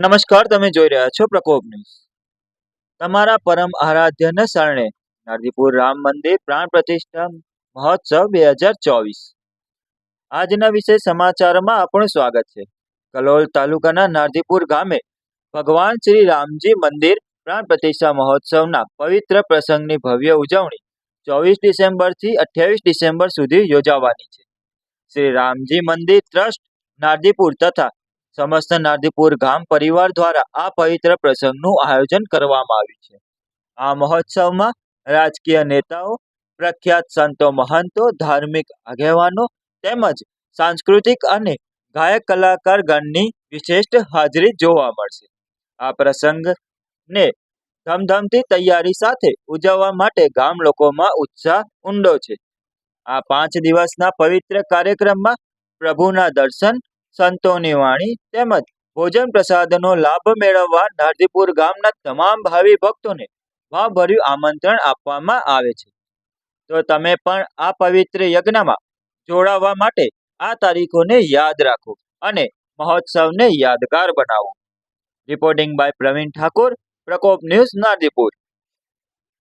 નમસ્કાર, તમે જોઈ રહ્યા છો પ્રકોપ ન્યૂઝ. તમારા પરમ આરાધ્યને શરણે નારદીપુર રામ મંદિર પ્રાણ પ્રતિષ્ઠા મહોત્સવ 2024. આજના વિશેષ સમાચારમાં આપણું સ્વાગત છે. કલોલ તાલુકાના નારદીપુર ગામે ભગવાન શ્રી રામજી મંદિર પ્રાણ પ્રતિષ્ઠા મહોત્સવના પવિત્ર પ્રસંગની ભવ્ય ઉજવણી 24 ડિસેમ્બરથી 28 ડિસેમ્બર સુધી યોજાવાની છે. શ્રી રામજી મંદિર ટ્રસ્ટ નારદીપુર તથા સમસ્ત નારદીપુર ગામ પરિવાર દ્વારા આ પવિત્ર પ્રસંગનું આયોજન કરવામાં આવ્યું છે. આ મહોત્સવમાં રાજકીય નેતાઓ, પ્રખ્યાત સંતો મહંતો, ધાર્મિક આગેવાનો તેમજ સાંસ્કૃતિક અને ગાયક કલાકાર ગણની વિશિષ્ટ હાજરી જોવા મળશે. આ પ્રસંગને ધમધમતી તૈયારી સાથે ઉજવવા માટે ગામ લોકોમાં ઉત્સાહ ઊંડો છે. આ 5 દિવસના પવિત્ર કાર્યક્રમમાં પ્રભુના દર્શન, સંતોની વાણી તેમજ ભોજન પ્રસાદનો લાભ મેળવવા નારદીપુર ગામના તમામ ભાવિ ભક્તોને ભાવભર્યું આમંત્રણ આપવામાં આવે છે. તો તમે પણ આ પવિત્ર યજ્ઞમાં જોડાવા માટે આ તારીખોને યાદ રાખો અને મહોત્સવને યાદગાર બનાવો. રિપોર્ટિંગ બાય પ્રવીણ ઠાકોર, પ્રકોપ ન્યૂઝ, નારદીપુર.